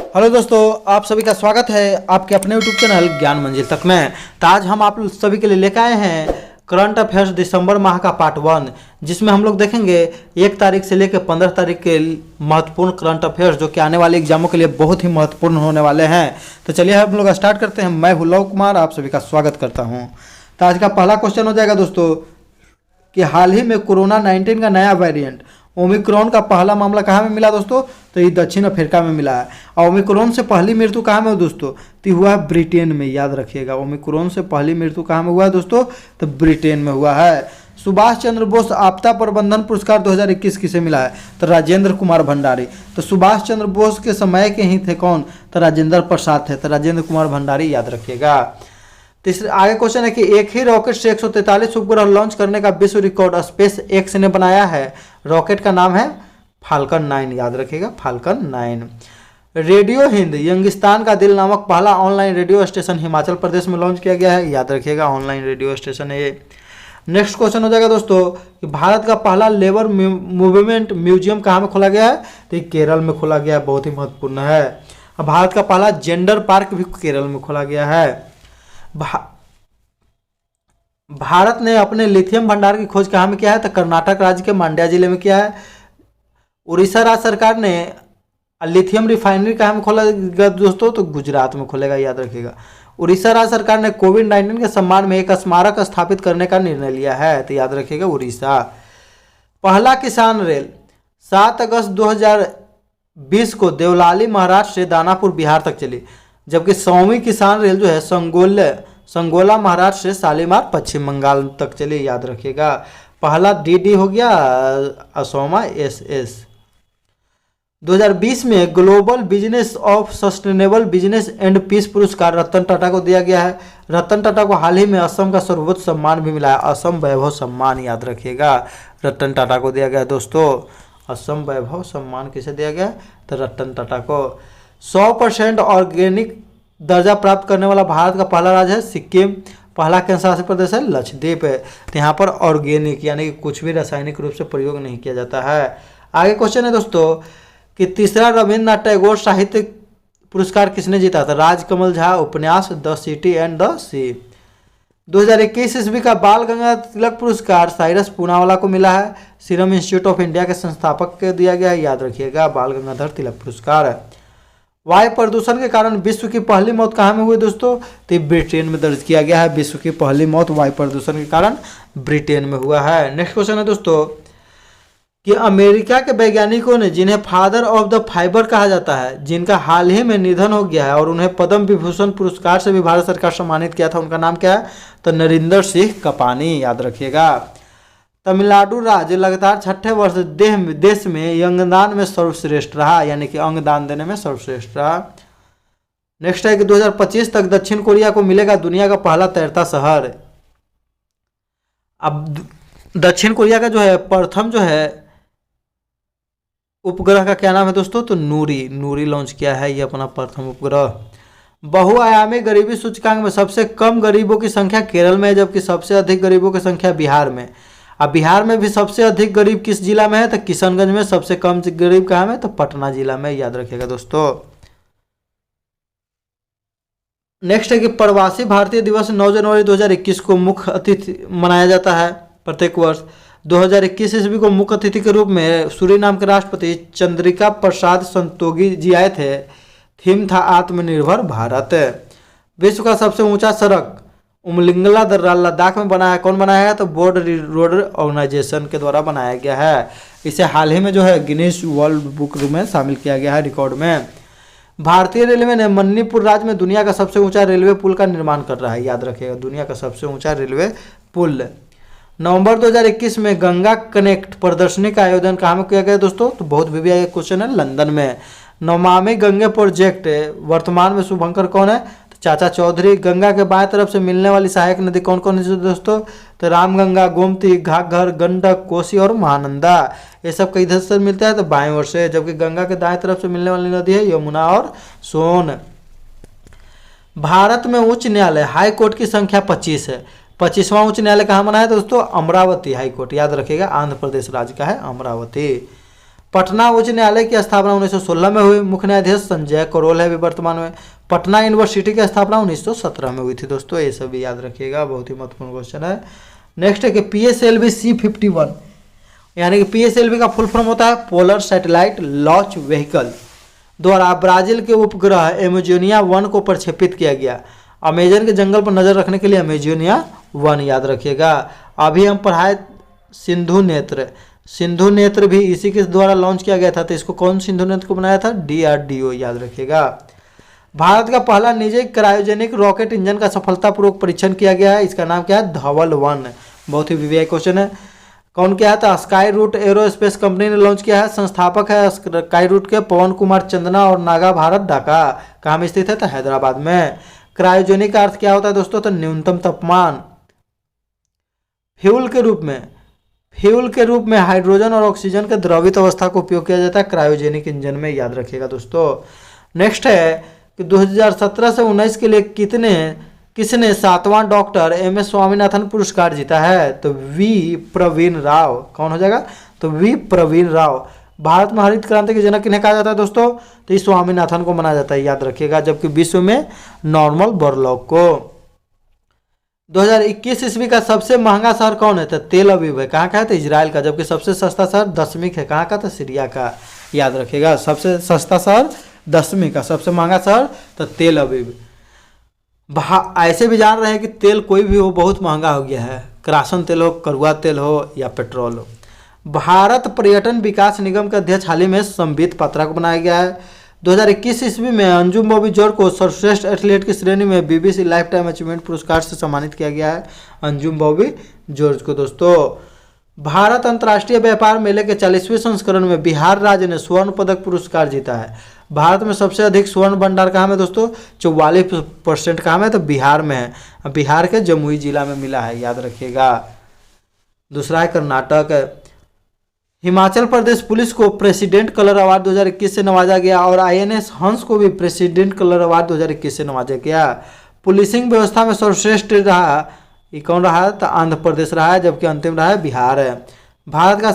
Hello दोस्तों, आप सभी का स्वागत है आपके अपने यूट्यूब चैनल ज्ञान मंजिल तक में। तो आज हम आप सभी के लिए लेकर आए हैं करंट अफेयर्स दिसंबर माह का पार्ट 1, जिसमें हम लोग देखेंगे 1 तारीख से लेकर 15 तारीख के महत्वपूर्ण करंट अफेयर्स जो कि आने वाले एग्जामों के लिए बहुत ही महत्वपूर्ण होने वाले हैं। तो चलिए हम लोग स्टार्ट करते हैं। मैं हूं लव कुमार, आप सभी का स्वागत करता हूं। तो आज का पहला क्वेश्चन हो जाएगा दोस्तों कि हाल ही में कोरोना 19 का नया वेरिएंट ओमिक्रॉन का पहला मामला कहाँ में मिला दोस्तों? तो ये दक्षिण अफ्रीका में मिला है। और ओमिक्रॉन से पहली मृत्यु कहाँ में हो दोस्तों? तो हुआ है ब्रिटेन में। याद रखिएगा, ओमिक्रॉन से पहली मृत्यु कहाँ में हुआ है दोस्तों? तो ब्रिटेन में हुआ है। सुभाष चंद्र बोस आपदा प्रबंधन पुरस्कार 2021 किसे मिला है? तो राजेंद्र कुमार भंडारी। तो सुभाष चंद्र बोस के समय के ही थे कौन? तो राजेंद्र प्रसाद थे। तो राजेंद्र कुमार भंडारी याद रखिएगा। तीसरे आगे क्वेश्चन है कि एक ही रॉकेट से 143 उपग्रह लॉन्च करने का विश्व रिकॉर्ड स्पेस एक्स ने बनाया है। रॉकेट का नाम है फाल्कन 9। याद रखिएगा, फाल्कन 9। रेडियो हिंद यंगिस्तान का दिल नामक पहला online radio station Himachal Pradesh में लॉन्च किया गया है। याद रखिएगा, ऑनलाइन रेडियो स्टेशन है ये। नेक्स्ट क्वेश्चन हो जाएगा दोस्तों कि भारत का पहला लेबर मूवमेंट म्यूजियम कहाँ में खोला गया है? तो ये केरल में खोला गया है, बहुत ही महत्वपूर्ण है। भारत का पहला जेंडर पार्क भी केरल में खोला गया है। भारत ने अपने लिथियम भंडार की खोज कहाँ में किया है? तो कर्नाटक राज्य के मांड्या जिले में किया है। उड़ीसा राज्य सरकार ने लिथियम रिफाइनरी कहाँ में खोलेगा दोस्तों? तो गुजरात में खोलेगा। याद रखिएगा, उड़ीसा राज्य सरकार ने कोविड-19 के सम्मान में एक स्मारक स्थापित करने का निर्णय लिया है। तो याद रखिएगा, उड़ीसा। पहला किसान रेल 7 अगस्त 2020 को देवलाली महाराष्ट्र से दानापुर बिहार तक चली, जबकि 100वीं किसान रेल जो है संगोला महाराष्ट्र से शालीमार पश्चिम बंगाल तक चली। याद रखिएगा, पहला डीडी हो गया, असोमा एसएस। 2020 में global business of sustainable business and peace पुरस्कार रतन टाटा को दिया गया है। रतन टाटा को हाल ही में असम का सर्वोच्च सम्मान भी मिला है, असम वैभव सम्मान। याद रखिएगा, रतन टाटा को दिया गया है दोस्तों, असम वैभव सम्मान किसे दिया गया? तो रतन टाटा को। 100% ऑर्गेनिक दर्जा प्राप्त करने वाला भारत का पहला राज्य है सिक्किम। पहला केंद्र शासित प्रदेश है लक्षद्वीप है। तो यहाँ पर ऑर्गेनिक यानी कि कुछ भी रासायनिक रूप से प्रयोग नहीं किया जाता है। आगे क्वेश्चन है दोस्तों कि तीसरा रविन्द्रनाथ टैगोर साहित्य पुरस्कार किसने जीता था? राजकमल झा, उपन्यास द सिटी एंड द सी। 2021 ईस्वी का बाल गंगाधर तिलक पुरस्कार साइरस पूनावाला को मिला है। सीरम इंस्टीट्यूट ऑफ इंडिया के संस्थापक को दिया गया है। याद रखिएगा, बाल गंगाधर तिलक पुरस्कार है। वायु प्रदूषण के कारण विश्व की पहली मौत कहाँ में हुई दोस्तों? तो ब्रिटेन में दर्ज किया गया है। विश्व की पहली मौत वायु प्रदूषण के कारण ब्रिटेन में हुआ है। नेक्स्ट क्वेश्चन है दोस्तों कि अमेरिका के वैज्ञानिकों ने जिन्हें फादर ऑफ द फाइबर कहा जाता है, जिनका हाल ही में निधन हो गया है और उन्हें पद्म विभूषण पुरस्कार से भी भारत सरकार सम्मानित किया था, उनका नाम क्या है? तो नरिंदर सिंह कपानी। याद रखिएगा। तमिलनाडु राज्य लगातार 6ठे वर्ष देश में अंगदान में सर्वश्रेष्ठ रहा, यानी कि अंगदान देने में सर्वश्रेष्ठ रहा। नेक्स्ट है कि 2025 तक दक्षिण कोरिया को मिलेगा दुनिया का पहला तैरता शहर। अब दक्षिण कोरिया का जो है प्रथम जो है उपग्रह का क्या नाम है दोस्तों? तो नूरी लॉन्च किया है ये अपना प्रथम उपग्रह। बहुआयामी गरीबी सूचकांक में सबसे कम गरीबों की संख्या केरल में है, जबकि सबसे अधिक गरीबों की संख्या बिहार में। अब बिहार में भी सबसे अधिक गरीब किस जिला में है? तो किशनगंज में। सबसे कम गरीब कहाँ में? तो पटना जिला में। याद रखिएगा दोस्तों। नेक्स्ट है कि प्रवासी भारतीय दिवस 9 जनवरी 2021 को मुख्य अतिथि मनाया जाता है प्रत्येक वर्ष। 2021 ईस्वी को मुख्य अतिथि के रूप में सूरीनाम के राष्ट्रपति चंद्रिका प्रसाद संतोखी जी आए थे। थीम था आत्मनिर्भर भारत। विश्व का सबसे ऊंचा सड़क उमलिंगला लद्दाख में बनाया है। कौन बनाया है? तो वर्ल्ड रोड ऑर्गेनाइजेशन के द्वारा बनाया गया है। इसे हाल ही में जो है गिनीज वर्ल्ड बुक में शामिल किया गया है रिकॉर्ड में। भारतीय रेलवे ने मणिपुर राज्य में दुनिया का सबसे ऊंचा रेलवे पुल का निर्माण कर रहा है। याद रखिएगा, दुनिया का सबसे ऊंचा रेलवे पुल। नवंबर 2021 में गंगा कनेक्ट प्रदर्शनी का आयोजन कहाँ में किया गया दोस्तों? तो बहुत भी क्वेश्चन है, लंदन में। नमामि गंगे प्रोजेक्ट वर्तमान में शुभंकर कौन है? चाचा चौधरी। गंगा के बाएं तरफ से मिलने वाली सहायक नदी कौन कौन है दोस्तों? तो रामगंगा, गोमती, घाघर, गंडक, कोसी और महानंदा। ये सब कई इधर से मिलता है तो बाएं ओर से, जबकि गंगा के दाएं तरफ से मिलने वाली नदी है यमुना और सोन। भारत में उच्च न्यायालय हाई कोर्ट की संख्या 25 है। 25वां उच्च न्यायालय कहाँ बना है दोस्तों? Amravati high court. याद रखिएगा, आंध्र प्रदेश राज्य का है अमरावती। पटना उच्च न्यायालय की स्थापना 1916 में हुई। मुख्य न्यायाधीश संजय करोल है अभी वर्तमान में। पटना यूनिवर्सिटी की स्थापना 1917 में हुई थी दोस्तों, ये सभी याद रखिएगा, बहुत ही महत्वपूर्ण क्वेश्चन है। नेक्स्ट है कि PSLV C-51 यानी कि PSLV का फुल फॉर्म होता है पोलर सैटेलाइट लॉन्च व्हीकल, द्वारा ब्राजील के उपग्रह एमेजोनिया 1 को प्रक्षेपित किया गया। अमेजन के जंगल पर नजर रखने के लिए अमेजोनिया 1 याद रखिएगा। अभी हम पढ़ाए सिंधु नेत्र, सिंधु नेत्र भी इसी के द्वारा लॉन्च किया गया था, तो इसको कौन सिंधु नेत्र को बनाया था? DRDO याद रखिएगा। भारत का पहला निजी क्रायोजेनिक रॉकेट इंजन का सफलतापूर्वक परीक्षण किया गया है, इसका नाम क्या है? धवल-1। बहुत ही वीवीआई क्वेश्चन है। कौन क्या है? तो स्काई रूट एरोस्पेस कंपनी ने लॉन्च किया है। संस्थापक है स्काई रूट के पवन कुमार चंदना और नागा भारत ढाका। कहाँ में स्थित है? तो हैदराबाद में। क्रायोजेनिक का अर्थ क्या होता है दोस्तों? तो न्यूनतम तापमान। फ्यूल के रूप में हाइड्रोजन और ऑक्सीजन के द्रवित अवस्था को उपयोग किया जाता है क्रायोजेनिक इंजन में, याद रखिएगा दोस्तों। नेक्स्ट है कि 2017 से 19 के लिए किसने 7वां डॉक्टर MS स्वामीनाथन पुरस्कार जीता है? तो V प्रवीण राव। कौन हो जाएगा? तो V प्रवीण राव। भारत में हरित क्रांति के जनक किन्हें कहा जाता है दोस्तों? तो इस स्वामीनाथन को माना जाता है, याद रखिएगा। जबकि विश्व में नॉर्मल बोरलॉग को। 2021 ईस्वी का सबसे महंगा शहर कौन है? तो तेल अवीव है। कहाँ का है? तो इजराइल का। जबकि सबसे सस्ता शहर दशमिक है। कहाँ का? तो सीरिया का, याद रखिएगा। सबसे सस्ता शहर दशमिक का, सबसे महंगा शहर तो तेल अवीव। ऐसे भी जान रहे हैं कि तेल कोई भी हो बहुत महंगा हो गया है, किरासन तेल हो, कड़वा तेल हो या पेट्रोल हो। भारत पर्यटन विकास निगम के अध्यक्ष हाल ही में संबित पात्रा को बनाया गया है। 2021 ईस्वी में अंजुम बॉबी जॉर्ज को सर्वश्रेष्ठ एथलीट की श्रेणी में BBC लाइफ टाइम अचीवमेंट पुरस्कार से सम्मानित किया गया है, अंजुम बॉबी जॉर्ज को दोस्तों। भारत अंतर्राष्ट्रीय व्यापार मेले के 40वें संस्करण में बिहार राज्य ने स्वर्ण पदक पुरस्कार जीता है। भारत में सबसे अधिक स्वर्ण भंडार कहाँ में दोस्तों? 44% कहाँ में? तो बिहार में है। बिहार के जमुई जिला में मिला है, याद रखिएगा। दूसरा है कर्नाटक। हिमाचल प्रदेश पुलिस को प्रेसिडेंट कलर अवार्ड 2021 से नवाजा गया और INS हंस को भी प्रेसिडेंट कलर अवार्ड 2021 से नवाजा गया। पुलिसिंग व्यवस्था में सर्वश्रेष्ठ रहा, ये कौन रहा? तो आंध्र प्रदेश रहा है, जबकि अंतिम रहा है बिहार है। भारत का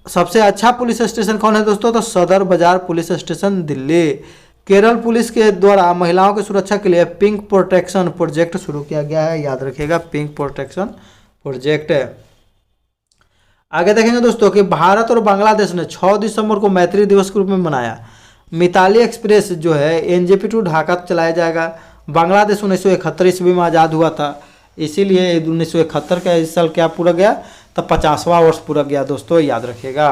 सबसे अच्छा पुलिस स्टेशन कौन है दोस्तों? तो सदर बाजार police station Delhi. Kerala police के द्वारा महिलाओं की सुरक्षा के लिए पिंक प्रोटेक्शन प्रोजेक्ट शुरू किया गया है, याद रखिएगा, पिंक प्रोटेक्शन प्रोजेक्ट। आगे देखेंगे दोस्तों कि भारत और बांग्लादेश ने 6 दिसंबर को मैत्री दिवस के रूप में मनाया। मिताली एक्सप्रेस जो है NJP टू ढाका चलाया जाएगा। बांग्लादेश 1971 ईस्वी में आज़ाद हुआ था, इसीलिए 1971 का इस साल क्या पूरा गया? तो 50वां वर्ष पूरा गया दोस्तों, याद रखिएगा।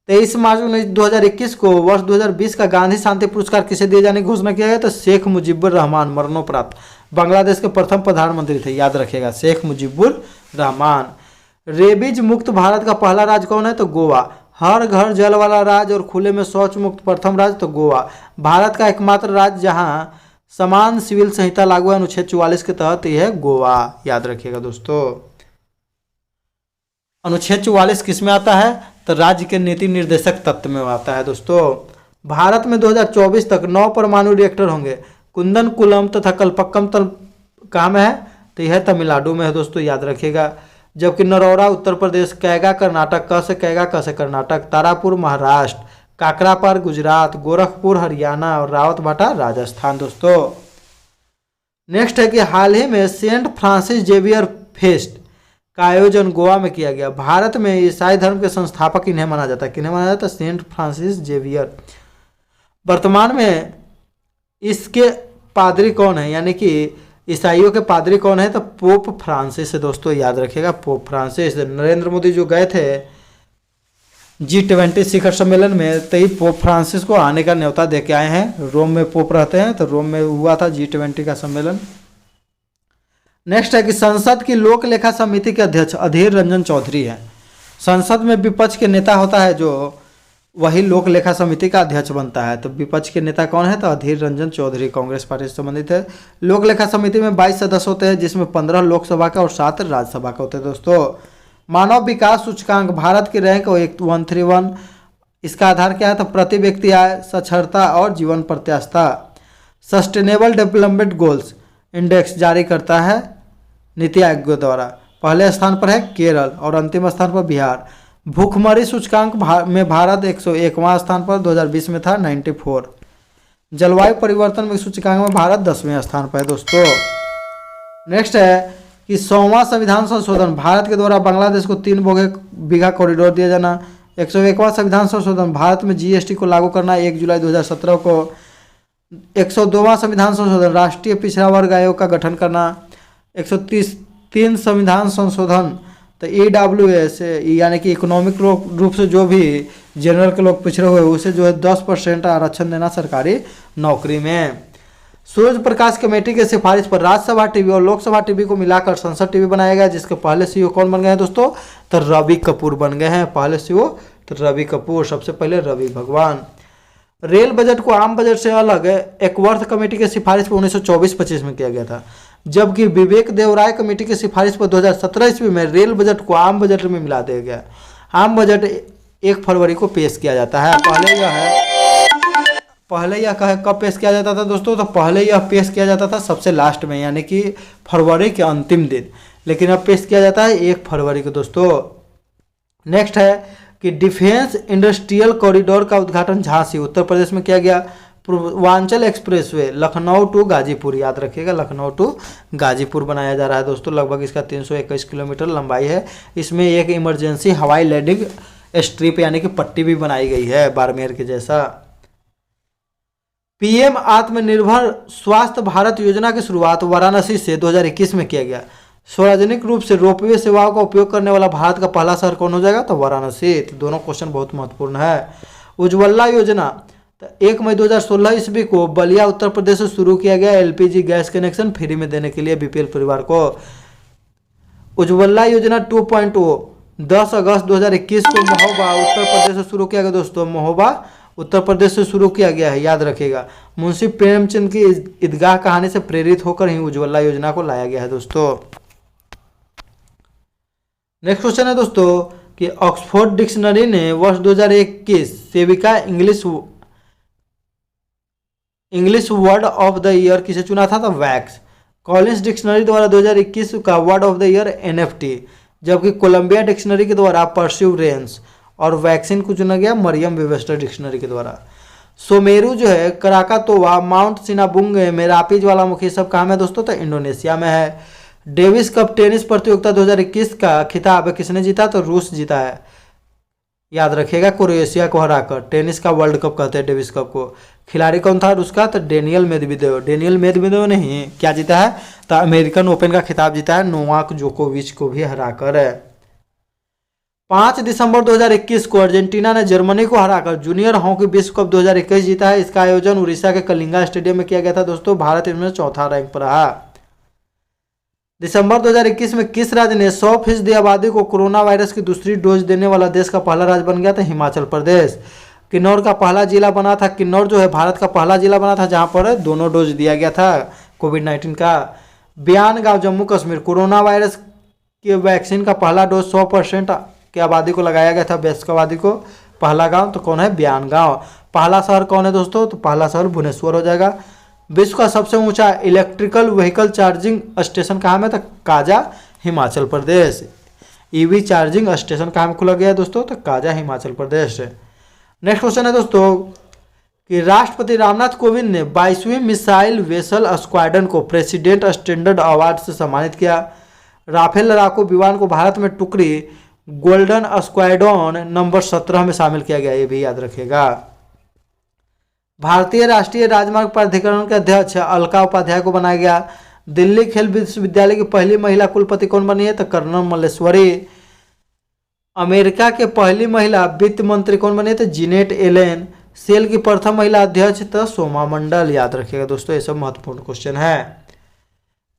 23 मार्च 2021 को वर्ष 2020 का गांधी शांति पुरस्कार किसे दिए जाने की घोषणा किया गया? तो शेख मुजीबुर रहमान मरणोपरांत बांग्लादेश के प्रथम प्रधानमंत्री थे, याद रखिएगा, शेख मुजीबुर रहमान। रेबीज मुक्त भारत का पहला राज्य कौन है? तो गोवा। हर घर जल वाला राज्य और खुले में शौच मुक्त प्रथम राज्य तो गोवा। भारत का एकमात्र राज्य जहां समान सिविल संहिता लागू है अनुच्छेद 44 के तहत, यह है गोवा, याद रखिएगा दोस्तों। अनुच्छेद 44 किस में आता है? तो राज्य के नीति निर्देशक तत्व में आता है दोस्तों। भारत में 2024 तक 9 परमाणु रिएक्टर होंगे। कुंदनकुलम तथा कल्पक्कम कहाँ में है? तो यह तमिलनाडु में है दोस्तों, याद रखिएगा। जबकि नरौरा उत्तर प्रदेश, कैगा कर्नाटक, क से कर्नाटक, तारापुर महाराष्ट्र, काकरापार गुजरात, गोरखपुर हरियाणा और रावतभाटा राजस्थान दोस्तों। नेक्स्ट है कि हाल ही में सेंट फ्रांसिस जेवियर फेस्ट का आयोजन गोवा में किया गया। भारत में ईसाई धर्म के संस्थापक इन्हें माना जाता है। किन्हें माना जाता है? Saint Francis Xavier. वर्तमान में इसके पादरी कौन है, यानी कि ईसाइयों के पादरी कौन है? तो पोप फ्रांसिस है दोस्तों, याद रखिएगा, पोप फ्रांसिस। नरेंद्र मोदी जो गए थे G20 शिखर सम्मेलन में, तो पोप फ्रांसिस को आने का न्योता दे के आए हैं। रोम में पोप रहते हैं, तो रोम में हुआ था G20 का सम्मेलन। नेक्स्ट है कि संसद की लोक लेखा समिति के अध्यक्ष अधीर रंजन चौधरी हैं। संसद में विपक्ष के नेता होता है जो, वही लोक लेखा समिति का अध्यक्ष बनता है। तो विपक्ष के नेता कौन है? तो अधीर रंजन चौधरी, कांग्रेस पार्टी से संबंधित है। लोक लेखा समिति में 22 सदस्य होते हैं, जिसमें 15 लोकसभा का और 7 राज्यसभा का होते हैं दोस्तों। मानव विकास सूचकांक भारत की रैंक 131। इसका आधार क्या है? तो प्रति व्यक्ति आय, साक्षरता और जीवन प्रत्याशा। सस्टेनेबल डेवलपमेंट गोल्स इंडेक्स जारी करता है नीति आयोग द्वारा। पहले स्थान पर है केरल और अंतिम स्थान पर बिहार। भूखमरी सूचकांक में भारत 101वां स्थान पर 2020 में था 94। जलवायु परिवर्तन में सूचकांक में भारत 10वें स्थान पर है दोस्तों। नेक्स्ट है कि 100वां संविधान संशोधन, भारत के द्वारा बांग्लादेश को 3 बीघा कॉरिडोर दिया जाना। 101वां संविधान संशोधन, भारत में जीएसटी को लागू करना 1 जुलाई 2017 को। 102वां संविधान संशोधन, राष्ट्रीय पिछड़ा वर्ग आयोग का गठन करना। 133 संविधान संशोधन, तो EWS यानी कि इकोनॉमिक रूप से जो भी जनरल के लोग पिछड़े हुए उसे जो है 10% आरक्षण देना सरकारी नौकरी में। सूर्य प्रकाश कमेटी के सिफारिश पर राज्यसभा टीवी और लोकसभा टीवी को मिलाकर संसद टीवी बनाया गया, जिसके पहले सीईओ कौन बन गए हैं दोस्तों? तो रवि कपूर बन गए हैं पहले सीईओ, तो रवि कपूर, सबसे पहले रवि भगवान। रेल बजट को आम बजट से अलग एकवर्थ कमेटी के सिफारिश पर 1924-25 में किया गया था, जबकि विवेक देवराय कमेटी की सिफारिश पर 2017 ईस्वी में रेल बजट को आम बजट में मिला दिया गया। आम बजट 1 फरवरी को पेश किया जाता है। पहले यह कब पेश किया जाता था दोस्तों? तो पहले यह पेश किया जाता था सबसे लास्ट में, यानी कि फरवरी के अंतिम दिन, लेकिन अब पेश किया जाता है 1 फरवरी को दोस्तों। नेक्स्ट है कि डिफेंस इंडस्ट्रियल कॉरिडोर का उद्घाटन झांसी उत्तर प्रदेश में किया गया। पूर्वांचल एक्सप्रेसवे लखनऊ टू गाजीपुर, याद रखिएगा लखनऊ टू गाजीपुर बनाया जा रहा है दोस्तों। लगभग इसका 321 किलोमीटर लंबाई है। इसमें एक इमरजेंसी हवाई लैंडिंग स्ट्रिप यानी कि पट्टी भी बनाई गई है बाड़मेर के जैसा। पीएम आत्मनिर्भर स्वास्थ्य भारत योजना की शुरुआत वाराणसी से 2021 में किया गया। सार्वजनिक रूप से रोपवे सेवाओं का उपयोग करने वाला भारत का पहला शहर कौन हो जाएगा? तो वाराणसी। तो दोनों क्वेश्चन बहुत महत्वपूर्ण है। उज्ज्वला योजना, तो 1 मई 2016 ईस्वी को बलिया उत्तर प्रदेश से शुरू किया गया LPG गैस कनेक्शन फ्री में देने के लिए BPL परिवार को। उज्ज्वला योजना 2.0 10 अगस्त 2021 को महोबा उत्तर प्रदेश से शुरू किया गया दोस्तों। महोबा उत्तर प्रदेश से शुरू किया गया है, याद रखिएगा। मुंशी प्रेमचंद की ईदगाह कहानी से प्रेरित होकर ही उज्ज्वला योजना को लाया गया है दोस्तों। नेक्स्ट क्वेश्चन है दोस्तों कि ऑक्सफोर्ड डिक्शनरी ने वर्ष 2021 सेविका English word of the year किसे चुना था? तो वैक्स। कॉलिंस डिक्शनरी द्वारा 2021 का word of the year NFT, जबकि कोलंबिया डिक्शनरी के द्वारा परस्यूरेंस, और वैक्सीन को चुना गया मरियम वेबस्टर डिक्शनरी के द्वारा। सोमेरू जो है कराकातोवा, माउंट सिनाबुंग, मेरापी ज्वालामुखी सब कहाँ में दोस्तों? तो इंडोनेशिया में है। डेविस कप टेनिस प्रतियोगिता 2021 का खिताब किसने जीता? तो रूस जीता है, याद रखिएगा, क्रोएशिया को हराकर। टेनिस का वर्ल्ड कप कहते हैं डेविस कप को। खिलाड़ी कौन था रूस का? तो डेनियल मेदवेदेव। डेनियल मेदवेदेव ने ही क्या जीता है? तो अमेरिकन ओपन का खिताब जीता है, नोवाक जोकोविच को भी हराकर। 5 दिसंबर 2021 को अर्जेंटीना ने जर्मनी को हराकर जूनियर हॉकी विश्व कप 2021 जीता है। इसका आयोजन उड़ीसा के कलिंगा स्टेडियम में किया गया था दोस्तों। भारत इसमें 4था रैंक पर रहा। दिसंबर 2021 में किस राज्य ने 100% आबादी को कोरोना वायरस की दूसरी डोज देने वाला देश का पहला राज्य बन गया था? हिमाचल प्रदेश। किन्नौर का पहला जिला बना था। किन्नौर जो है भारत का पहला जिला बना था जहां पर दोनों डोज दिया गया था कोविड-19 का। बयान गांव जम्मू कश्मीर, कोरोना वायरस के वैक्सीन का पहला डोज 100% की आबादी को लगाया गया था, वयस्क आबादी को। पहला गांव तो कौन है? बयान गांव। पहला शहर कौन है दोस्तों? तो पहला शहर भुवनेश्वर हो जाएगा। विश्व का सबसे ऊंचा इलेक्ट्रिकल व्हीकल चार्जिंग स्टेशन कहाँ में? तो Kaza, Himachal Pradesh. EV charging station कहाँ में खुला गया है दोस्तों? तो काजा, हिमाचल प्रदेश। नेक्स्ट क्वेश्चन है दोस्तों कि राष्ट्रपति रामनाथ कोविंद ने 22वीं मिसाइल वेसल स्क्वाड्रन को प्रेसिडेंट स्टैंडर्ड अवार्ड से सम्मानित किया। राफेल लड़ाकू विमान को भारत में टुकड़ी गोल्डन स्क्वाड्रन नंबर 17 में शामिल किया गया, ये भी याद रखिएगा। भारतीय राष्ट्रीय राजमार्ग प्राधिकरण के अध्यक्ष अलका उपाध्याय को बनाया गया। दिल्ली खेल विश्वविद्यालय की पहली महिला कुलपति कौन बनी है? तो कर्नल मल्लेश्वरी। अमेरिका के पहली महिला वित्त मंत्री कौन बनी है? तो जीनेट एलेन। सेल की प्रथम महिला अध्यक्ष तो सोमा मंडल, याद रखिएगा दोस्तों, ये सब महत्वपूर्ण क्वेश्चन है।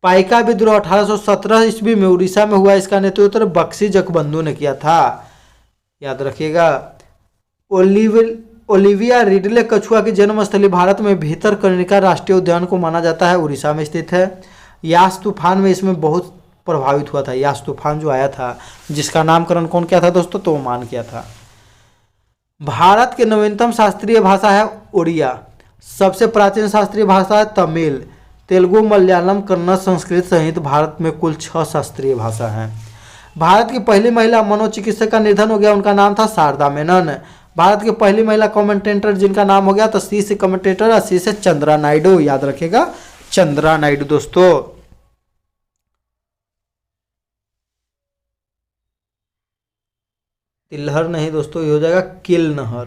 पाइका विद्रोह 1817 ईस्वी में उड़ीसा में हुआ। इसका नेतृत्व बख्शी जगबंधु ने किया था, याद रखिएगा। ओलिविया रिडले कछुआ की जन्मस्थली भारत में भीतरकनिका राष्ट्रीय उद्यान को माना जाता है, उड़ीसा में स्थित है। यास तूफान में इसमें बहुत प्रभावित हुआ था। यास तूफान जो आया था जिसका नामकरण कौन किया था दोस्तों? तो ओमान किया था। भारत की नवीनतम शास्त्रीय भाषा है उड़िया। सबसे प्राचीन शास्त्रीय भाषा है तमिल। तेलुगु, मलयालम, कन्नड़, संस्कृत सहित भारत में कुल 6 शास्त्रीय भाषा हैं। भारत की पहली महिला मनोचिकित्सक का निधन हो गया, उनका नाम था शारदा मेनन। भारत की पहली महिला कमेंटेटर जिनका नाम हो गया तो सी से कमेंटेटर और सी से चंद्रा नायडू, याद रखिएगा चंद्रा नायडू दोस्तों। तिलहर नहीं दोस्तों, ये हो जाएगा किल नहर।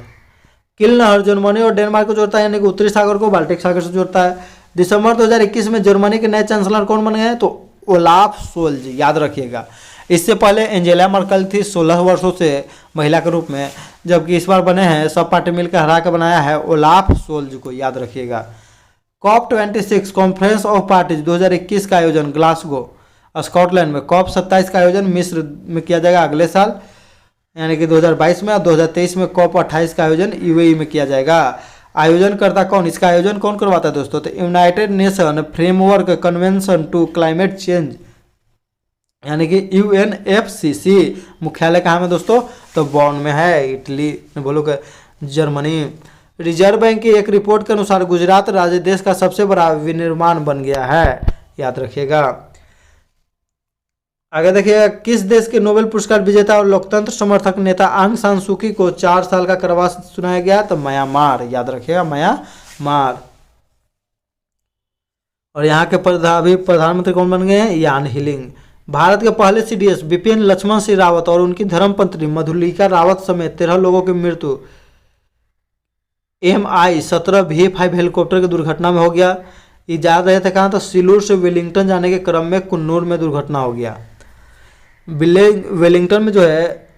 किल नहर जर्मनी और डेनमार्क को जोड़ता है, यानी कि उत्तरी सागर को बाल्टिक सागर से जोड़ता है। दिसंबर 2021 में जर्मनी के नए चांसलर कौन बन गए हैं तो ओलाफ सोल्ज, याद रखिएगा। इससे पहले एंजेला मर्कल थी 16 वर्षों से महिला के रूप में, जबकि इस बार बने हैं सब पार्टी मिलकर हरा के बनाया है ओलाफ सोल्ज को, याद रखिएगा। COP26 कॉन्फ्रेंस ऑफ पार्टीज 2021 का आयोजन ग्लासगो स्कॉटलैंड में, COP27 का आयोजन मिस्र में किया जाएगा अगले साल यानी कि 2022 में, और 2023 में COP28 का आयोजन यूएई में किया जाएगा। आयोजनकर्ता कौन, इसका आयोजन कौन करवाता है दोस्तों तो United Nation framework convention to climate change यानी कि UNFCC। मुख्यालय कहाँ में दोस्तों तो बॉन में है, इटली बोलोगे जर्मनी। रिजर्व बैंक की एक रिपोर्ट के अनुसार गुजरात राज्य देश का सबसे बड़ा विनिर्माण बन गया है, याद रखिएगा। आगे देखिएगा, किस देश के नोबेल पुरस्कार विजेता और लोकतंत्र समर्थक नेता आंग सान सूकी को 4 साल का कारावास सुनाया गया तो म्यांमार, याद रखिएगा म्यांमार। और यहाँ के प्रधानमंत्री कौन बन गए हैं यान हिलिंग। भारत के पहले CDS विपिन लक्ष्मण सिंह रावत और उनकी धर्मपत्नी मधुलिका रावत समेत 13 लोगों की मृत्यु MI-17 V5 हेलीकॉप्टर की दुर्घटना में हो गया। ये जा रहे थे कहाँ तो सिल्लोड से वेलिंगटन जाने के क्रम में कुन्नूर में दुर्घटना हो गया। वेलिंगटन में जो है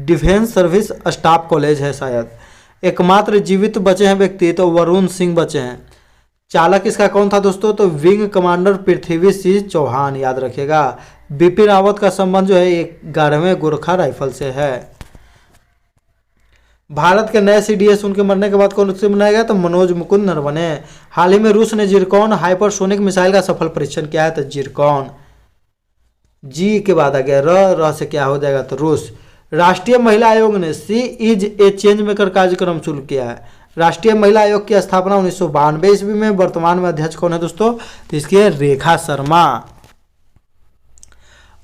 डिफेंस सर्विस स्टाफ कॉलेज है शायद। एकमात्र जीवित बचे हैं व्यक्ति तो वरुण सिंह बचे हैं। चालक इसका कौन था दोस्तों तो विंग कमांडर पृथ्वी सिंह चौहान, याद रखिएगा। बिपिन रावत का संबंध जो है 11वें गोरखा राइफल से है। भारत के नए CDS उनके मरने के बाद कौन से बनाया गया तो मनोज मुकुंद नरवणे। हाल ही में रूस ने जिरकॉन हाइपरसोनिक मिसाइल का सफल परीक्षण किया है तो जिरकॉन। जी के बाद आ गया र से क्या हो जाएगा तो रूस। राष्ट्रीय महिला आयोग ने सी इज ए चेंज मेकर कार्यक्रम शुरू किया है। राष्ट्रीय महिला आयोग की स्थापना 1992 ईस्वी में। वर्तमान में अध्यक्ष कौन है दोस्तों तो इसकी है रेखा शर्मा।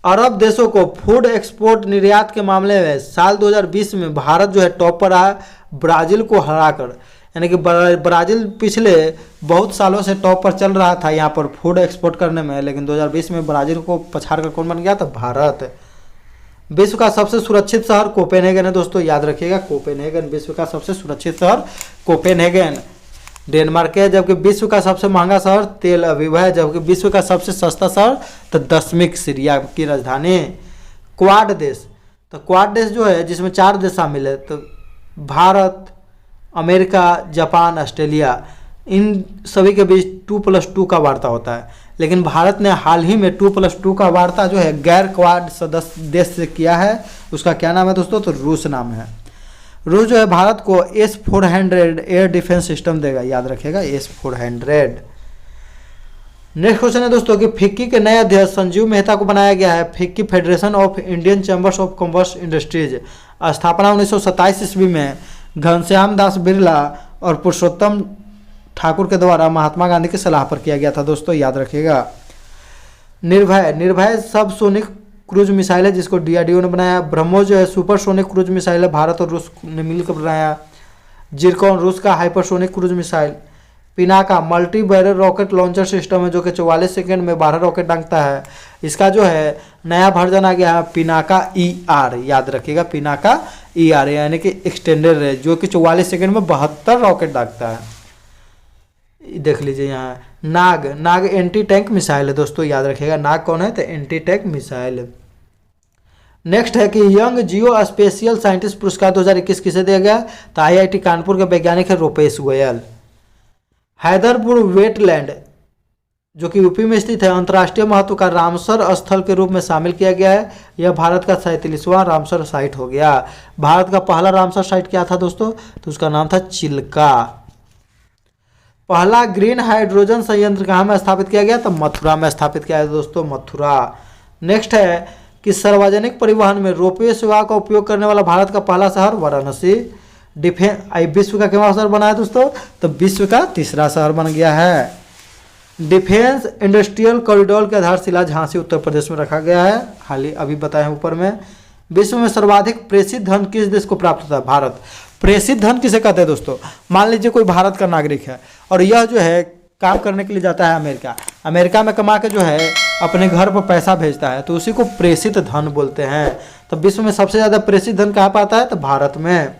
अरब देशों को फूड एक्सपोर्ट निर्यात के मामले में साल 2020 में भारत जो है टॉप पर आया ब्राजील को हराकर, यानी कि ब्राजील पिछले बहुत सालों से टॉप पर चल रहा था यहाँ पर फूड एक्सपोर्ट करने में, लेकिन 2020 में ब्राजील को पछाड़ कर कौन बन गया तो भारत। विश्व का सबसे सुरक्षित शहर कोपेनहेगन है दोस्तों, याद रखिएगा कोपेनहेगन। विश्व का सबसे सुरक्षित शहर कोपेनहेगन डेनमार्क है। जबकि विश्व का सबसे महंगा शहर तेल अवीव है। जबकि विश्व का सबसे सस्ता शहर तो दशमिक सीरिया की राजधानी। क्वाड देश, तो क्वाड देश जो है जिसमें 4 देश शामिल है तो भारत, अमेरिका, जापान, ऑस्ट्रेलिया, इन सभी के बीच 2+2 का वार्ता होता है। लेकिन भारत ने हाल ही में 2+2 का वार्ता जो है गैर क्वाड सदस्य देश से किया है। उसका क्या नाम है दोस्तों तो रूस नाम है। रूस जो है भारत को S-400 एयर डिफेंस सिस्टम देगा, याद रखिएगा S-400। नेक्स्ट क्वेश्चन है दोस्तों कि फिक्की के नए अध्यक्ष संजीव मेहता को बनाया गया है FICCI federation of Indian chambers of commerce industries. स्थापना 1927 ईस्वी में घनश्याम दास बिरला और पुरुषोत्तम ठाकुर के द्वारा महात्मा गांधी की सलाह पर किया गया था दोस्तों, याद रखिएगा। निर्भय सब सोनिक क्रूज मिसाइल है जिसको DRDO ने बनाया। ब्रह्मोस जो है सुपरसोनिक क्रूज मिसाइल है, भारत और रूस ने मिलकर बनाया। जिरकॉन रूस का hypersonic cruise missile. Pinaka multi barrel rocket launcher system है जो कि 44 सेकंड में 12 रॉकेट दागता है। इसका जो है नया वर्जन आ गया है पिनाका ER, याद रखिएगा पिनाका ER यानी कि एक्सटेंडेड रेंज, जो कि 44 सेकंड में 72 रॉकेट दागता है। देख लीजिए यहाँ नाग एंटी टैंक मिसाइल है दोस्तों, याद रखिएगा। नाग कौन है तो एंटी टैंक मिसाइल। नेक्स्ट है कि यंग जियो स्पेशियल साइंटिस्ट पुरस्कार 2021 किसे दिया गया तो IIT कानपुर के वैज्ञानिक है रूपेश गोयल। हैदरपुर वेटलैंड जो कि यूपी में स्थित है अंतर्राष्ट्रीय महत्व का रामसर स्थल के रूप में शामिल किया गया है। यह भारत का 37वां रामसर साइट हो गया। भारत का पहला रामसर साइट क्या था दोस्तों तो उसका नाम था चिल्का। पहला ग्रीन हाइड्रोजन संयंत्र कहाँ में स्थापित किया गया तो मथुरा में स्थापित किया गया दोस्तों, मथुरा। नेक्स्ट है कि सार्वजनिक परिवहन में रोपवे सेवा का उपयोग करने वाला भारत का पहला शहर वाराणसी। विश्व का कितना शहर बना है दोस्तों तो विश्व का 3रा शहर बन गया है। डिफेंस इंडस्ट्रियल कॉरिडोर की आधारशिला झांसी उत्तर प्रदेश में रखा गया है। हाल ही अभी बताए ऊपर में। विश्व में सर्वाधिक प्रेषित धन किस देश को प्राप्त होता है? भारत। प्रेषित धन किसे कहते हैं दोस्तों? मान लीजिए कोई भारत का नागरिक है और यह जो है काम करने के लिए जाता है अमेरिका, अमेरिका में कमा के जो है अपने घर पर पैसा भेजता है, तो उसी को प्रेषित धन बोलते हैं। तो विश्व में सबसे ज़्यादा प्रेषित धन कहाँ पाता है? तो भारत में।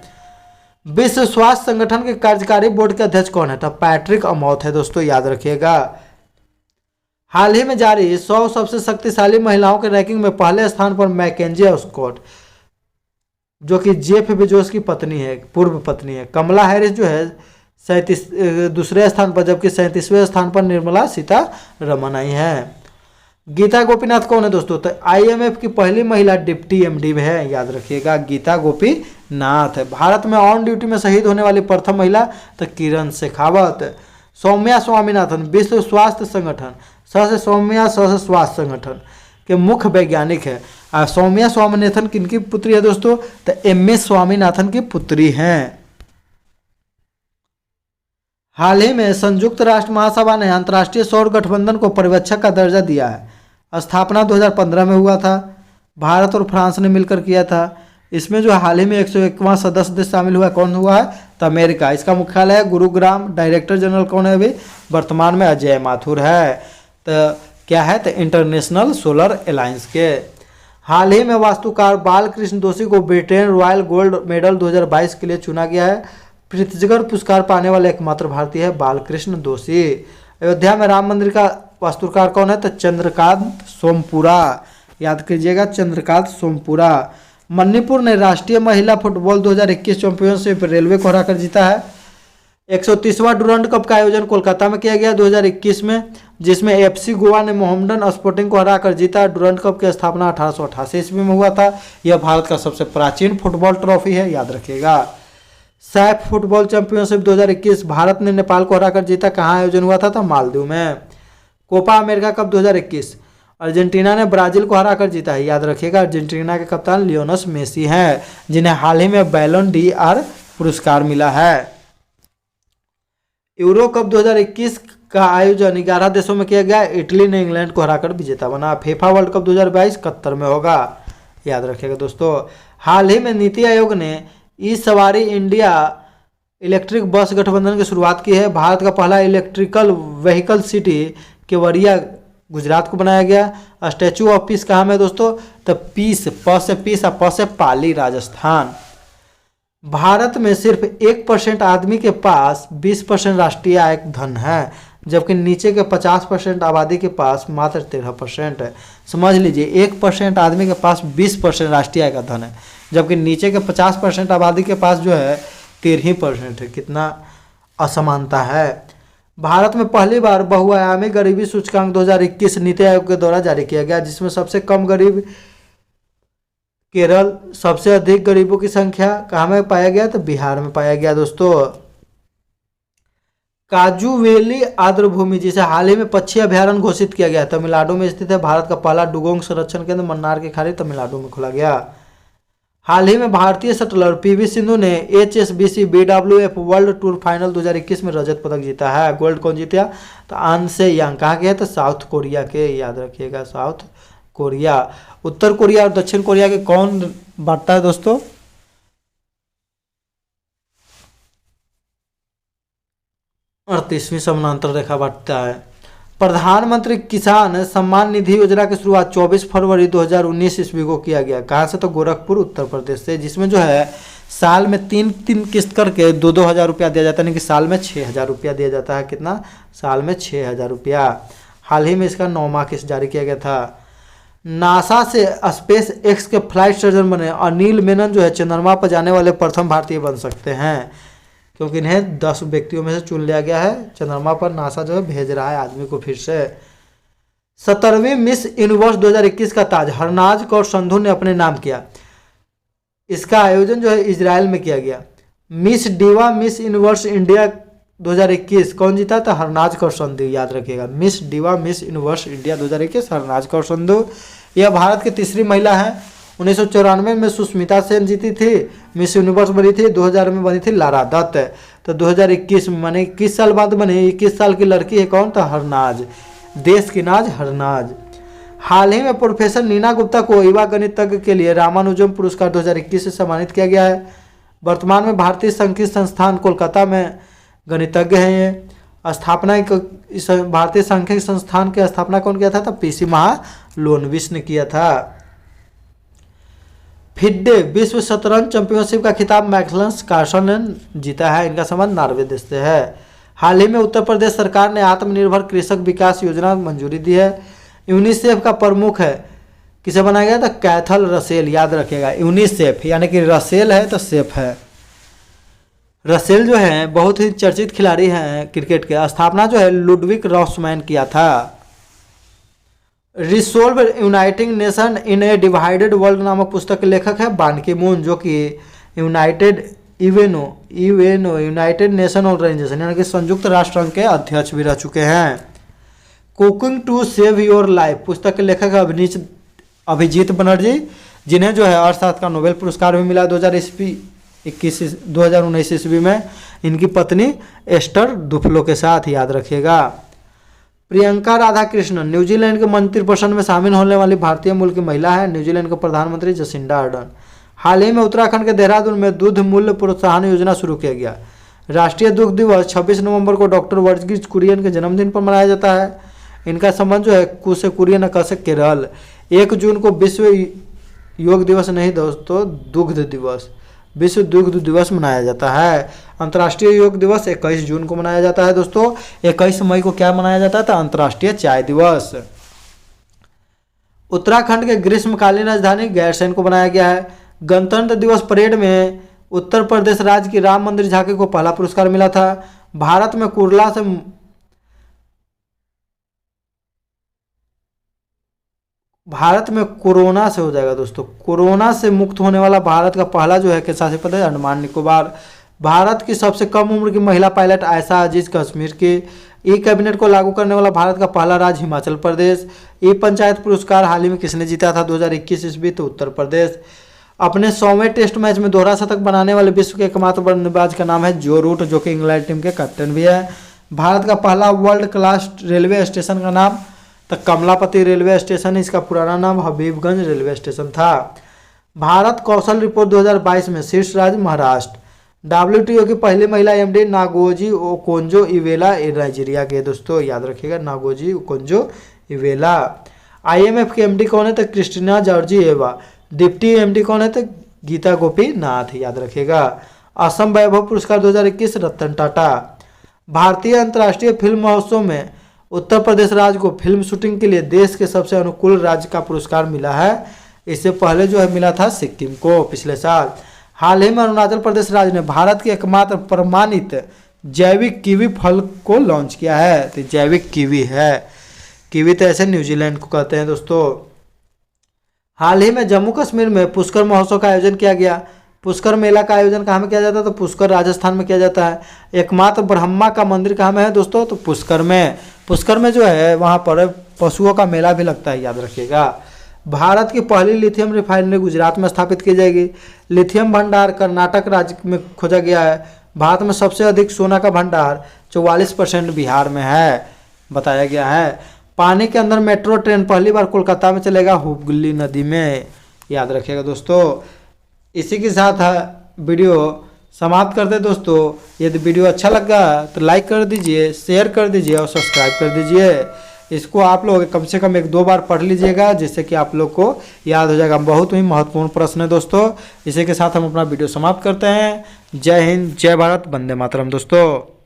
विश्व स्वास्थ्य संगठन के कार्यकारी बोर्ड के अध्यक्ष कौन है? तो पैट्रिक अमौत है दोस्तों, याद रखिएगा। हाल ही में जारी 100 सबसे शक्तिशाली महिलाओं के रैंकिंग में पहले स्थान पर मैकेंजी स्कॉट, जो कि जेफ बेजोस की पत्नी है, पूर्व पत्नी है। कमला हैरिस जो है 37 दूसरे स्थान पर, जबकि 37वें स्थान पर निर्मला सीतारमण आई है। गीता गोपीनाथ कौन है दोस्तों? तो IMF की पहली महिला डिप्टी MD में है, याद रखिएगा, गीता गोपीनाथ है। भारत में ऑन ड्यूटी में शहीद होने वाली प्रथम महिला तो किरण शेखावत। सौम्या स्वामीनाथन विश्व स्वास्थ्य संगठन सौम्या स्वास्थ्य संगठन के मुख्य वैज्ञानिक है। सौम्या स्वामीनाथन किनकी पुत्री है दोस्तों? तो MS स्वामीनाथन की पुत्री हैं। हाल ही में संयुक्त राष्ट्र महासभा ने अंतर्राष्ट्रीय सौर गठबंधन को पर्यवेक्षक का दर्जा दिया है। स्थापना 2015 में हुआ था, भारत और फ्रांस ने मिलकर किया था। इसमें जो हाल ही में 101वां सदस्य देश शामिल हुआ, कौन हुआ है? तो अमेरिका। इसका मुख्यालय है गुरुग्राम। डायरेक्टर जनरल कौन है अभी वर्तमान में? अजय माथुर है। तो क्या है? तो इंटरनेशनल सोलर अलायंस के। हाल ही में वास्तुकार बालकृष्ण दोषी को ब्रिटेन रॉयल गोल्ड मेडल 2022 के लिए चुना गया है। प्रित्जकर पुरस्कार पाने वाले एकमात्र भारतीय है बालकृष्ण दोषी। अयोध्या में राम मंदिर का वास्तुकार कौन है? तो चंद्रकांत सोमपुरा, याद कीजिएगा, चंद्रकांत सोमपुरा। मणिपुर ने राष्ट्रीय महिला फुटबॉल 2021 चैंपियनशिप रेलवे को हराकर जीता है। 130वां डुरंड कप का आयोजन कोलकाता में किया गया 2021 में, जिसमें FC गोवा ने मोहम्मडन स्पोर्टिंग को हराकर जीता। डुरंड कप की स्थापना 1888 ईस्वी में हुआ था। यह भारत का सबसे प्राचीन फुटबॉल ट्रॉफी है, याद रखिएगा। सैफ फुटबॉल चैंपियनशिप 2021 भारत ने नेपाल को हराकर जीता। कहाँ आयोजन हुआ था? तो मालदीव में। कोपा अमेरिका कप 2021 अर्जेंटीना ने ब्राजील को हराकर जीता है, याद रखिएगा। अर्जेंटीना के कप्तान लियोनेल मेसी हैं, जिन्हें हाल ही में बैलन d'Or पुरस्कार मिला है। यूरो कप 2021 का आयोजन 11 देशों में किया गया। इटली ने इंग्लैंड को हराकर विजेता बना। फीफा वर्ल्ड कप 2022 कतर में होगा, याद रखिएगा दोस्तों। हाल ही में नीति आयोग ने ई सवारी इंडिया इलेक्ट्रिक बस गठबंधन की शुरुआत की है। भारत का पहला electrical vehicle city Kevadia Gujarat को बनाया गया। स्टैचू ऑफ पीस कहाँ में दोस्तों? तो पीस, प से पीस और प से पाली, राजस्थान। भारत में सिर्फ 1% आदमी के पास 20% राष्ट्रीय आय धन है, जबकि नीचे के 50% आबादी के पास मात्र 13% है। समझ लीजिए, 1% आदमी के पास 20% राष्ट्रीय आय का धन है, जबकि नीचे के 50% आबादी के पास जो है 13% है। कितना असमानता है। भारत में पहली बार बहुआयामी गरीबी सूचकांक 2021 नीति आयोग के द्वारा जारी किया गया, जिसमें सबसे कम गरीब केरल, सबसे अधिक गरीबों की संख्या कहाँ में पाया गया? तो बिहार में पाया गया दोस्तों। काजू वैली आर्द्रभूमि, जिसे हाल ही में पक्षी अभ्यारण्य घोषित किया गया, तमिलनाडु में स्थित है। भारत का पहला डुगोंग संरक्षण केंद्र मन्नार की खाड़ी, तमिलनाडु में खोला गया। हाल ही में भारतीय शटलर PV सिंधु ने HSBC BWF world tour final 2021 में रजत पदक जीता है। गोल्ड कौन जीता? तो आन से यांग। कहाँ के है? तो साउथ कोरिया के, याद रखिएगा, साउथ कोरिया। उत्तर कोरिया और दक्षिण कोरिया के कौन बांटता है दोस्तों? अड़तीसवीं समानांतर रेखा बांटता है। प्रधानमंत्री किसान सम्मान निधि योजना की शुरुआत 24 फरवरी 2019 ईस्वी को किया गया। कहाँ से? तो गोरखपुर, उत्तर प्रदेश से, जिसमें जो है साल में 3 किस्त करके 2-2 हज़ार रुपया दिया जाता है, यानी कि साल में 6,000 रुपया दिया जाता है। कितना? साल में 6,000 रुपया। हाल ही में इसका 9वां किस्त जारी किया गया था। नासा से स्पेस एक्स के फ्लाइट सर्जन बने अनिल मेनन जो है चंद्रमा पर जाने वाले प्रथम भारतीय बन सकते हैं, क्योंकि इन्हें 10 व्यक्तियों में से चुन लिया गया है। चंद्रमा पर नासा जो है भेज रहा है आदमी को फिर से। 17वीं मिस यूनिवर्स 2021 का ताज हरनाज कौर संधू ने अपने नाम किया। इसका आयोजन जो है इजराइल में किया गया। Miss diva miss universe India 2021 कौन जीता? था हरनाज कौर संधू, याद रखिएगा। Miss diva miss universe India 2021 Harnaaz Kaur Sandhu. यह भारत की तीसरी महिला है। 1994 में सुष्मिता सेन जीती थी, मिस यूनिवर्स बनी थी। 2000 में बनी थी लारा दत्त। तो 2021 में माने 21 साल बाद बनी। 21 साल की लड़की है कौन? तो हरनाज, देश की नाज हरनाज। हाल ही में प्रोफेसर नीना गुप्ता को युवा गणितज्ञ के लिए रामानुजम पुरस्कार 2021 से सम्मानित किया गया है। वर्तमान में भारतीय संगीत संस्थान कोलकाता में गणितज्ञ हैं ये। स्थापना इस भारतीय सांख्यिकी संस्थान की स्थापना कौन किया था? तो पीसी महालोनविस ने किया था। फिडे विश्व शतरंज चैंपियनशिप का खिताब मैग्नस कार्लसन ने जीता है। इनका संबंध नॉर्वे देश से है। हाल ही में उत्तर प्रदेश सरकार ने आत्मनिर्भर कृषक विकास योजना मंजूरी दी है। यूनिसेफ का प्रमुख है, किसे बनाया गया था? कैथल रसेल, याद रखिएगा। यूनिसेफ यानी कि रसेल है तो सेफ है। रसेल जो है बहुत ही चर्चित खिलाड़ी हैं क्रिकेट के। स्थापना जो है लुडविक रॉसमैन किया था। Resolve uniting nation in A divided world नामक पुस्तक के लेखक है बान की मून, जो कि यूनाइटेड नेशन ऑर्गेनाइजेशन यानी कि संयुक्त राष्ट्र संघ के अध्यक्ष भी रह चुके हैं। Cooking to save your life पुस्तक के लेखक है अभिजीत बनर्जी, जिन्हें जो है अर्थशास्त्र का नोबेल पुरस्कार भी मिला 2019 ईस्वी में इनकी पत्नी एस्टर दुफ्लो के साथ, याद रखिएगा। प्रियंका राधाकृष्णन न्यूजीलैंड के मंत्रिपरिषद में शामिल होने वाली भारतीय मूल की महिला है। न्यूजीलैंड के प्रधानमंत्री जसिंडा अर्डन। हाल ही में उत्तराखंड के देहरादून में दूध मूल्य प्रोत्साहन योजना शुरू किया गया। राष्ट्रीय दुग्ध दिवस 26 नवंबर को डॉक्टर वर्गीज कुरियन के जन्मदिन पर मनाया जाता है। इनका संबंध जो है कुसे कुरियन से केरल। 1 जून को विश्व योग दिवस नहीं दोस्तों, दुग्ध दिवस, विश्व दुग्ध दिवस मनाया जाता है। अंतर्राष्ट्रीय योग दिवस 21 जून को मनाया जाता है दोस्तों। 21 मई को क्या मनाया जाता है? तो अंतर्राष्ट्रीय चाय दिवस। उत्तराखंड के ग्रीष्मकालीन राजधानी गैरसैंण को बनाया गया है। गणतंत्र दिवस परेड में उत्तर प्रदेश राज्य की राम मंदिर झांकी को पहला पुरस्कार मिला था। भारत में कोरोना से हो जाएगा दोस्तों। कोरोना से मुक्त होने वाला भारत का पहला जो है केंद्र शासित प्रदेश अंडमान निकोबार। भारत की सबसे कम उम्र की महिला पायलट आयशा अजीज कश्मीर की। ई कैबिनेट को लागू करने वाला भारत का पहला राज्य हिमाचल प्रदेश। ई पंचायत पुरस्कार हाल ही में किसने जीता था 2021 ईस्वी? तो उत्तर प्रदेश। अपने 100वें टेस्ट मैच में दोहरा शतक बनाने वाले विश्व के एकमात्र बल्लेबाज का नाम है जो रूट, जो कि इंग्लैंड टीम के कैप्टन भी है। भारत का पहला वर्ल्ड क्लास रेलवे स्टेशन का नाम तो कमलापति रेलवे स्टेशन, इसका पुराना नाम हबीबगंज रेलवे स्टेशन था। भारत कौशल रिपोर्ट 2022 में शीर्ष राज्य महाराष्ट्र। WTO की पहली महिला MD Ngozi Okonjo Iweala Nigeria के दोस्तों, याद रखिएगा नागोजी ओकोंजो इवेला। IMF के MD कौन है? तो क्रिस्टिना जॉर्जिएवा। डिप्टी MD कौन है? तो गीता गोपीनाथ, याद रखिएगा। असम वैभव पुरस्कार 2021 रतन टाटा। भारतीय अंतर्राष्ट्रीय फिल्म महोत्सव में उत्तर प्रदेश राज्य को फिल्म शूटिंग के लिए देश के सबसे अनुकूल राज्य का पुरस्कार मिला है। इससे पहले जो है मिला था सिक्किम को पिछले साल। हाल ही में अरुणाचल प्रदेश राज्य ने भारत के एकमात्र प्रमाणित जैविक कीवी फल को लॉन्च किया है। तो जैविक कीवी है, कीवी तो ऐसे न्यूजीलैंड को कहते हैं दोस्तों। हाल ही में जम्मू कश्मीर में पुष्कर महोत्सव का आयोजन किया गया। पुष्कर मेला का आयोजन कहाँ में किया जाता है? तो पुष्कर राजस्थान में किया जाता है। एकमात्र ब्रह्मा का मंदिर कहाँ में है दोस्तों? तो पुष्कर में। पुष्कर में जो है वहाँ पर पशुओं का मेला भी लगता है, याद रखिएगा। भारत की पहली लिथियम रिफाइनरी गुजरात में स्थापित की जाएगी। लिथियम भंडार कर्नाटक राज्य में खोजा गया है। भारत में सबसे अधिक सोना का भंडार 44% बिहार में है, बताया गया है। पानी के अंदर मेट्रो ट्रेन पहली बार कोलकाता में चलेगा, हुगली नदी में, याद रखिएगा दोस्तों। इसी के साथ वीडियो समाप्त करते दोस्तों। यदि वीडियो अच्छा लगा तो लाइक कर दीजिए, शेयर कर दीजिए और सब्सक्राइब कर दीजिए। इसको आप लोग कम से कम 1-2 बार पढ़ लीजिएगा, जिससे कि आप लोग को याद हो जाएगा। बहुत ही महत्वपूर्ण प्रश्न है दोस्तों। इसी के साथ हम अपना वीडियो समाप्त करते हैं। जय हिंद, जय भारत, वंदे मातरम दोस्तों।